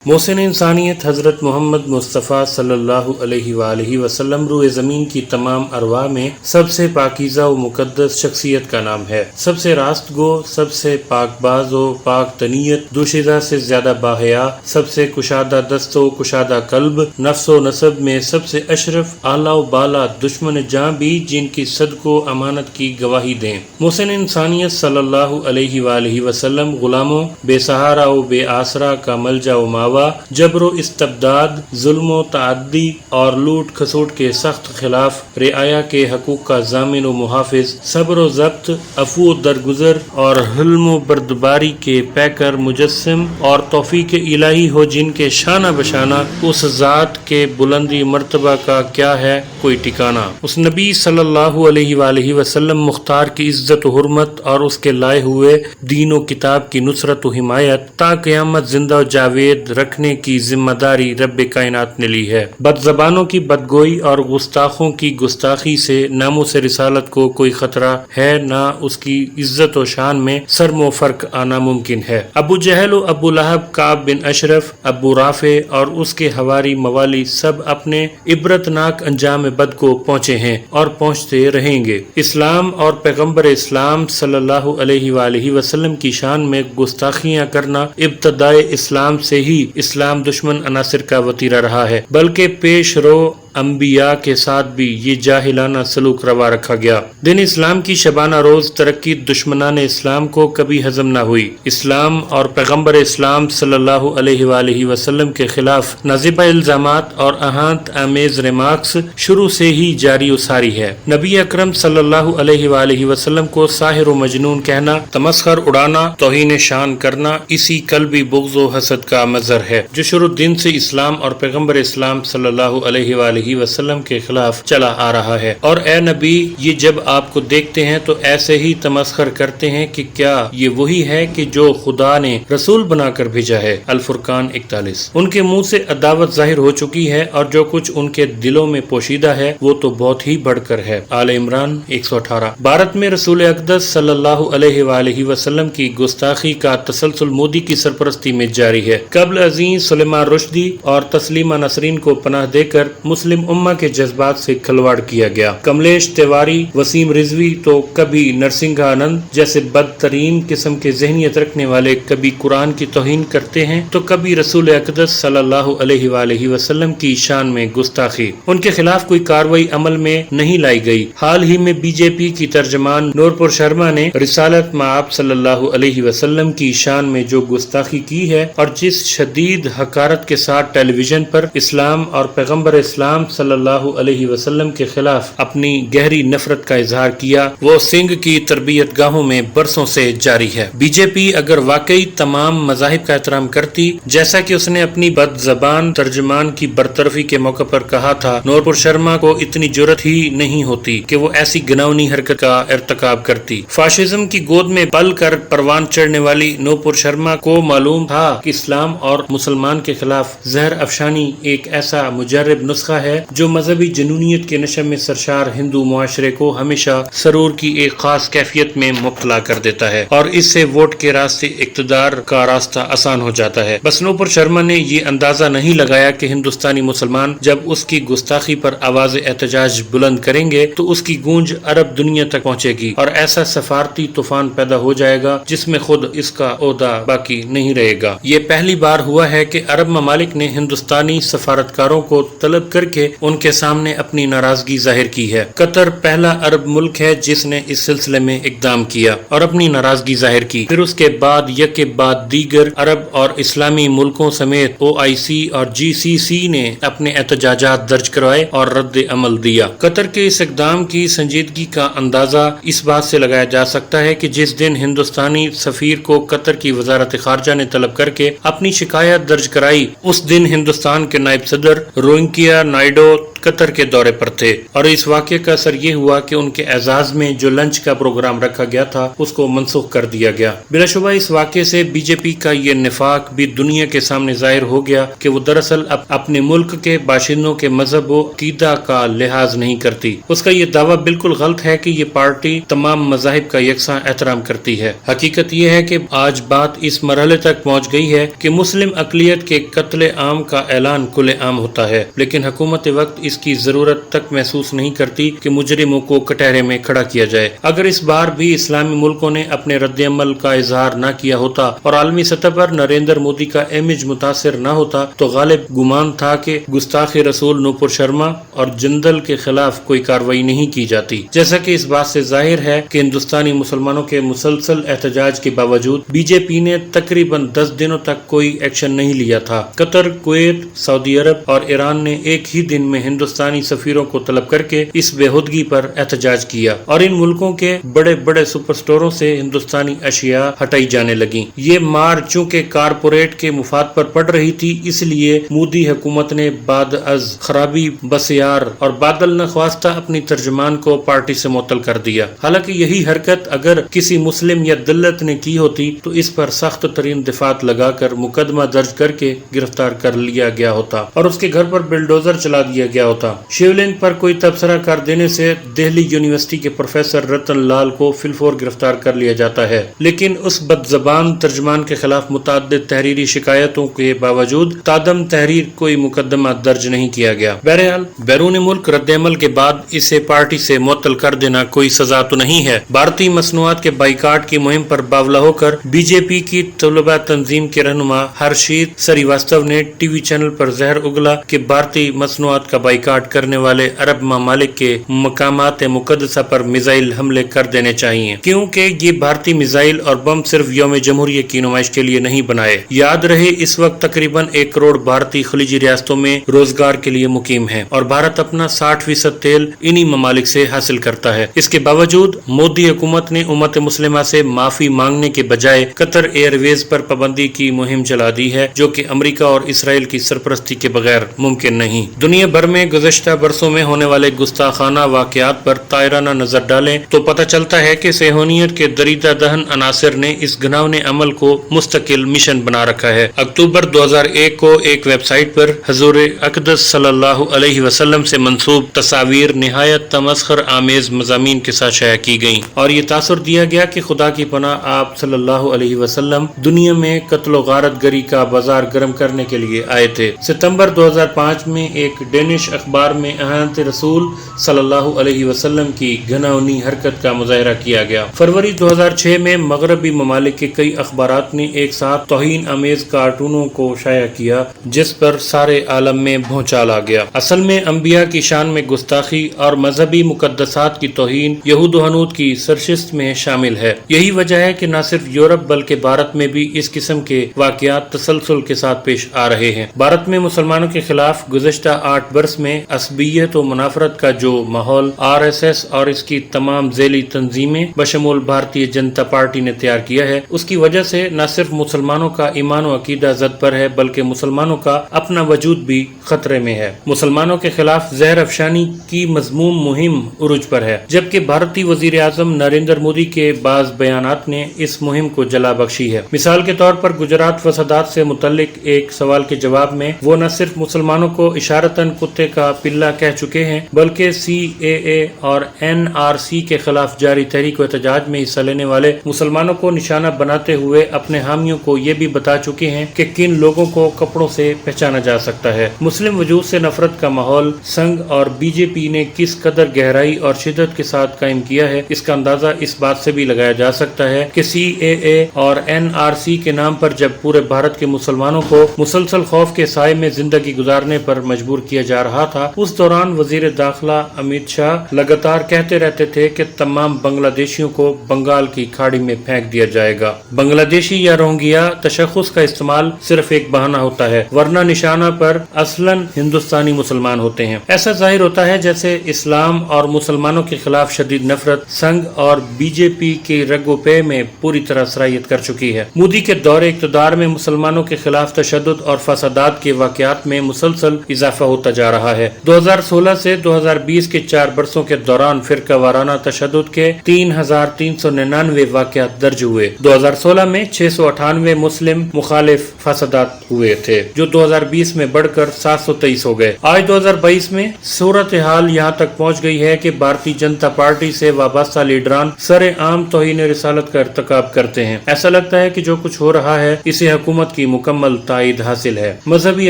محسن انسانیت حضرت محمد مصطفیٰ صلی اللہ علیہ وآلہ وسلم روئے زمین کی تمام ارواح میں سب سے پاکیزہ و مقدس شخصیت کا نام ہے، سب سے راست گو، سب سے پاک باز و پاک تنیت، دوشیزہ سے زیادہ باحیا، سب سے کشادہ دست و کشادہ قلب، نفس و نسب میں سب سے اشرف، اعلیٰ و بالا، دشمن جاں بھی جن کی صدق و امانت کی گواہی دیں۔ محسن انسانیت صلی اللہ علیہ وآلہ وسلم غلاموں، بے سہارا و بے آسرا کا ملجا و ماوا، جبر و استبداد، ظلم و تعدی اور لوٹ کھسوٹ کے سخت خلاف، رعایا کے حقوق کا ضامن و محافظ، صبر و ضبط، عفو و درگزر اور حلم و بردباری کے پیکر مجسم اور توفیق الہی ہو جن کے شانہ بشانہ اس ذات کے بلندی مرتبہ کا کیا ہے کوئی ٹھکانہ۔ اس نبی صلی اللہ علیہ وآلہ وسلم مختار کی عزت و حرمت اور اس کے لائے ہوئے دین و کتاب کی نصرت و حمایت تا قیامت زندہ و جاوید رکھنے کی ذمہ داری رب کائنات نے لی ہے۔ بد زبانوں کی بدگوئی اور گستاخوں کی گستاخی سے ناموس رسالت کو کوئی خطرہ ہے، نہ اس کی عزت و شان میں سرم و فرق آنا ممکن ہے۔ ابو جہل و ابو لہب، کعب بن اشرف، ابو رافع اور اس کے حواری موالی سب اپنے عبرتناک انجام بد کو پہنچے ہیں اور پہنچتے رہیں گے۔ اسلام اور پیغمبر اسلام صلی اللہ علیہ وآلہ وسلم کی شان میں گستاخیاں کرنا ابتدائے اسلام سے ہی اسلام دشمن عناصر کا وتیرہ رہا ہے، بلکہ پیش رو انبیاء کے ساتھ بھی یہ جاہلانہ سلوک روا رکھا گیا۔ دین اسلام کی شبانہ روز ترقی دشمنان اسلام کو کبھی ہضم نہ ہوئی۔ اسلام اور پیغمبر اسلام صلی اللہ علیہ وآلہ وسلم کے خلاف نازبہ الزامات اور اہانت آمیز ریمارکس شروع سے ہی جاری و ساری ہے۔ نبی اکرم صلی اللہ علیہ وآلہ وسلم کو ساحر و مجنون کہنا، تمسخر اڑانا، توہین شان کرنا اسی قلبی بغض و حسد کا مظہر ہے جو شروع دن سے اسلام اور پیغمبر اسلام صلی اللہ علیہ وآلہ وسلم کے خلاف چلا آ رہا ہے۔ اور اے نبی، یہ جب آپ کو دیکھتے ہیں تو ایسے ہی تمسخر کرتے ہیں کہ کیا یہ وہی ہے کہ جو خدا نے رسول بنا کر بھیجا ہے۔ الفرقان 41۔ ان کے منہ سے عداوت ظاہر ہو چکی ہے اور جو کچھ ان کے دلوں میں پوشیدہ ہے وہ تو بہت ہی بڑھ کر ہے۔ آل عمران 118۔ بھارت میں رسول اقدس صلی اللہ علیہ وآلہ وسلم کی گستاخی کا تسلسل مودی کی سرپرستی میں جاری ہے۔ قبل ازیں سلیمان رشدی اور تسلیمہ نسرین کو پناہ دے کر مسلم امہ کے جذبات سے کھلواڑ کیا گیا۔ کملیش تیواری، وسیم رضوی تو کبھی نرسنگھا آنند جیسے بدترین قسم کے ذہنیت رکھنے والے کبھی قرآن کی توہین کرتے ہیں تو کبھی رسول اقدس صلی اللہ علیہ وآلہ وسلم کی شان میں گستاخی۔ ان کے خلاف کوئی کارروائی عمل میں نہیں لائی گئی۔ حال ہی میں بی جے پی کی ترجمان نورپور شرما نے رسالت مآب صلی اللہ علیہ وسلم کی شان میں جو گستاخی کی ہے اور جس شدید حقارت کے ساتھ ٹیلی ویژن پر اسلام اور پیغمبر اسلام صلی اللہ علیہ وسلم کے خلاف اپنی گہری نفرت کا اظہار کیا، وہ سنگھ کی تربیت گاہوں میں برسوں سے جاری ہے۔ بی جے پی اگر واقعی تمام مذاہب کا احترام کرتی، جیسا کہ اس نے اپنی بد زبان ترجمان کی برطرفی کے موقع پر کہا تھا، نورپور شرما کو اتنی جرأت ہی نہیں ہوتی کہ وہ ایسی گناونی حرکت کا ارتکاب کرتی۔ فاشزم کی گود میں پل کر پروان چڑھنے والی نورپور شرما کو معلوم تھا کہ اسلام اور مسلمان کے خلاف زہر افشانی ایک ایسا مجرب نسخہ ہے جو مذہبی جنونیت کے نشے میں سرشار ہندو معاشرے کو ہمیشہ سرور کی ایک خاص کیفیت میں مبتلا کر دیتا ہے اور اس سے ووٹ کے راستے اقتدار کا راستہ آسان ہو جاتا ہے۔ بس نورپور شرما نے یہ اندازہ نہیں لگایا کہ ہندوستانی مسلمان جب اس کی گستاخی پر آواز احتجاج بلند کریں گے تو اس کی گونج عرب دنیا تک پہنچے گی اور ایسا سفارتی طوفان پیدا ہو جائے گا جس میں خود اس کا عہدہ باقی نہیں رہے گا۔ یہ پہلی بار ہوا ہے کہ عرب ممالک نے ہندوستانی سفارتکاروں کو طلب کر کے ان کے سامنے اپنی ناراضگی ظاہر کی ہے۔ قطر پہلا عرب ملک ہے جس نے اس سلسلے میں اقدام کیا اور اپنی ناراضگی ظاہر کی۔ پھر اس کے بعد یک کے بعد دیگر عرب اور اسلامی ملکوں سمیت OIC اور GCC نے اپنے احتجاجات درج کروائے اور رد عمل دیا۔ قطر کے اس اقدام کی سنجیدگی کا اندازہ اس بات سے لگایا جا سکتا ہے کہ جس دن ہندوستانی سفیر کو قطر کی وزارت خارجہ نے طلب کر کے اپنی شکایت درج کرائی، اس دن ہندوستان کے نائب صدر روینکیا نائیڈو وقت قطر کے دورے پر تھے اور اس واقعے کا اثر یہ ہوا کہ ان کے اعزاز میں جو لنچ کا پروگرام رکھا گیا تھا اس کو منسوخ کر دیا گیا۔ بلا شبہ اس واقعے سے بی جے پی کا یہ نفاق بھی دنیا کے سامنے ظاہر ہو گیا کہ وہ دراصل اپنے ملک کے باشندوں کے مذہب و عقیدہ کا لحاظ نہیں کرتی۔ اس کا یہ دعویٰ بالکل غلط ہے کہ یہ پارٹی تمام مذاہب کا یکساں احترام کرتی ہے۔ حقیقت یہ ہے کہ آج بات اس مرحلے تک پہنچ گئی ہے کہ مسلم اقلیت کے قتل عام کا اعلان کھلے عام ہوتا ہے، لیکن حکومت وقت اس کی ضرورت تک محسوس نہیں کرتی کہ مجرموں کو کٹہرے میں کھڑا کیا جائے۔ اگر اس بار بھی اسلامی ملکوں نے اپنے رد عمل کا اظہار نہ کیا ہوتا اور عالمی سطح پر نریندر مودی کا امیج متاثر نہ ہوتا تو غالب گمان تھا کہ گستاخ رسول نوپور شرما اور جندل کے خلاف کوئی کارروائی نہیں کی جاتی، جیسا کہ اس بات سے ظاہر ہے کہ ہندوستانی مسلمانوں کے مسلسل احتجاج کے باوجود بی جے پی نے تقریباً 10 دنوں تک کوئی ایکشن نہیں لیا تھا۔ قطر، کویت، سعودی عرب اور ایران نے ایک ہی دن میں ہندوستانی سفیروں کو طلب کر کے اس بےہودگی پر احتجاج کیا اور ان ملکوں کے بڑے بڑے سپر سٹوروں سے ہندوستانی اشیاء ہٹائی جانے لگیں۔ یہ مار چونکہ کارپوریٹ کے مفاد پر پڑ رہی تھی، اس لیے مودی حکومت نے بعد از خرابی بسیار اور بادل نخواستہ اپنی ترجمان کو پارٹی سے معطل کر دیا۔ حالانکہ یہی حرکت اگر کسی مسلم یا دلت نے کی ہوتی تو اس پر سخت ترین دفعات لگا کر مقدمہ درج کر کے گرفتار کر لیا گیا ہوتا اور اس کے گھر پر بلڈوزر چلا دیا گیا ہوتا۔ شیو لنگ پر کوئی تبصرہ کر دینے سے دہلی یونیورسٹی کے پروفیسر رتن لال کو فی الفور گرفتار کر لیا جاتا ہے، لیکن اس بد زبان ترجمان کے خلاف متعدد تحریری شکایتوں کے باوجود تادم تحریر کوئی مقدمہ درج نہیں کیا گیا۔ بہرحال بیرون ملک رد عمل کے بعد اسے پارٹی سے معطل کر دینا کوئی سزا تو نہیں ہے۔ بھارتی مصنوعات کے بائیکاٹ کی مہم پر باولا ہو کر بی جے پی کی طلبہ تنظیم کے رہنما ہرشیت سریواستو نے ٹی وی چینل پر زہر اگلا کہ بھارتی مصنوعات کا بائیکاٹ کرنے والے عرب ممالک کے مقامات مقدسہ پر میزائل حملے کر دینے چاہیے، کیونکہ یہ بھارتی میزائل اور بم صرف یوم جمہوریہ کی نمائش کے لیے نہیں بنائے۔ یاد رہے اس وقت تقریباً 1 کروڑ بھارتی خلیجی ریاستوں میں روزگار کے لیے مقیم ہیں اور بھارت اپنا 60% تیل انہی ممالک سے حاصل کرتا ہے۔ اس کے باوجود مودی حکومت نے امت مسلمہ سے معافی مانگنے کے بجائے قطر ایئر ویز پر پابندی کی مہم چلا دی ہے، جو کہ امریکہ اور اسرائیل کی سرپرستی کے بغیر ممکن نہیں۔ دنیا بھر میں گزشتہ برسوں میں ہونے والے گستاخانہ واقعات پر طائرانہ نظر ڈالیں تو پتہ چلتا ہے کہ صہیونیت کے دریدہ دہن عناصر نے اس گھناونے عمل کو مستقل مشن بنا رکھا ہے۔ اکتوبر 2001 کو ایک ویب سائٹ پر حضور اقدس صلی اللہ علیہ وسلم سے منسوب تصاویر نہایت تمسخر آمیز مضامین کے ساتھ شائع کی گئیں اور یہ تاثر دیا گیا کہ خدا کی پناہ آپ صلی اللہ علیہ وسلم دنیا میں قتل و غارت گری کا بازار گرم کرنے کے لیے آئے تھے۔ ستمبر 2005 میں ایک ڈینش اخبار میں اہانت رسول صلی اللہ علیہ وسلم کی گھناؤنی حرکت کا مظاہرہ کیا گیا۔ فروری 2006 میں مغربی ممالک کے کئی اخبارات نے ایک ساتھ توہین آمیز کارٹونوں کو شائع کیا جس پر سارے عالم میں بھونچال آ گیا۔ اصل میں انبیاء کی شان میں گستاخی اور مذہبی مقدسات کی توہین یہود و ہنود کی سرشست میں شامل ہے۔ یہی وجہ ہے کہ نہ صرف یورپ بلکہ بھارت میں بھی اس قسم کے واقعات تسلسل کے ساتھ پیش آ رہے ہیں۔ بھارت میں مسلمانوں کے خلاف گزشتہ 8 برس میں عصبیت و منافرت کا جو ماحول آر ایس ایس اور اس کی تمام ذیلی تنظیمیں بشمول بھارتیہ جنتا پارٹی نے تیار کیا ہے، اس کی وجہ سے نہ صرف مسلمانوں کا ایمان و عقیدہ زد پر ہے بلکہ مسلمانوں کا اپنا وجود بھی خطرے میں ہے۔ مسلمانوں کے خلاف زہر افشانی کی مذموم مہم عروج پر ہے، جبکہ بھارتی وزیر اعظم نریندر مودی کے بعض بیانات نے اس مہم کو جلا بخشی ہے۔ مثال کے طور پر گجرات فسادات سے متعلق ایک سوال کے جواب میں وہ نہ صرف مسلمانوں کو اشارتاً کتے کا پلہ کہہ چکے ہیں بلکہ CAA اور NRC کے خلاف جاری تحریک و احتجاج میں حصہ لینے والے مسلمانوں کو نشانہ بناتے ہوئے اپنے حامیوں کو یہ بھی بتا چکے ہیں کہ کن لوگوں کو کپڑوں سے پہچانا جا سکتا ہے۔ مسلم وجود سے نفرت کا ماحول سنگ اور بی جے پی نے کس قدر گہرائی اور شدت کے ساتھ قائم کیا ہے، اس کا اندازہ اس بات سے بھی لگایا جا سکتا ہے کہ CAA اور NRC کے نام پر جب پورے بھارت کے مسلمانوں کو مسلسل خوف کے سائے میں زندگی گزارنے پر مجبور کیا جا رہا تھا، اس دوران وزیر داخلہ امیت شاہ لگاتار کہتے رہتے تھے کہ تمام بنگلہ دیشیوں کو بنگال کی کھاڑی میں پھینک دیا جائے گا۔ بنگلہ دیشی یا روہنگیا تشخص کا استعمال صرف ایک بہانہ ہوتا ہے، ورنہ نشانہ پر اصلاً ہندوستانی مسلمان ہوتے ہیں۔ ایسا ظاہر ہوتا ہے جیسے اسلام اور مسلمانوں کے خلاف شدید نفرت سنگ اور بی جے پی کے رگ و پے میں پوری طرح سرایت کر چکی ہے۔ مودی کے دور اقتدار میں مسلمانوں کے خلاف تشدد اور فسادات کے واقعات میں مسلسل اضافہ ہوتا جا رہا رہا ہے۔ 2016 سے 2020 کے 4 برسوں کے دوران فرقہ وارانہ تشدد کے 3399 واقعات درج ہوئے۔ 2016 میں 698 مسلم مخالف فسادات ہوئے تھے جو 2020 میں بڑھ کر 723 ہو گئے۔ آج 2022 میں صورتحال یہاں تک پہنچ گئی ہے کہ بھارتی جنتا پارٹی سے وابستہ لیڈران سر عام توہین رسالت کا ارتکاب کرتے ہیں۔ ایسا لگتا ہے کہ جو کچھ ہو رہا ہے اسے حکومت کی مکمل تائید حاصل ہے۔ مذہبی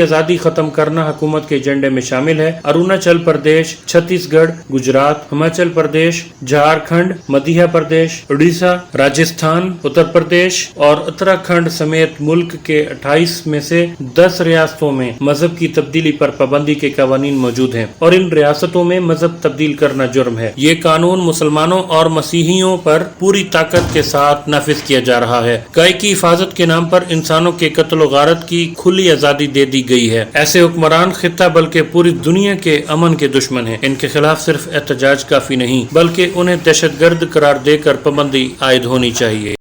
آزادی ختم کرنا حکومت کے ایجنڈے میں شامل ہے۔ اروناچل پردیش، چھتیس گڑھ، گجرات، ہماچل پردیش، جھارکھنڈ، مدھیہ پردیش، اڑیسہ، راجستھان، اتر پردیش اور اتراکھنڈ سمیت ملک کے 28 میں سے 10 ریاستوں میں مذہب کی تبدیلی پر پابندی کے قوانین موجود ہیں اور ان ریاستوں میں مذہب تبدیل کرنا جرم ہے۔ یہ قانون مسلمانوں اور مسیحیوں پر پوری طاقت کے ساتھ نافذ کیا جا رہا ہے۔ گائے کی حفاظت کے نام پر انسانوں کے قتل و غارت کی کھلی آزادی دے دی گئی ہے۔ ایسے حکمران خطہ بلکہ پوری دنیا کے امن کے دشمن ہیں۔ ان کے خلاف صرف احتجاج کافی نہیں بلکہ انہیں دہشت گرد قرار دے کر پابندی عائد ہونی چاہیے۔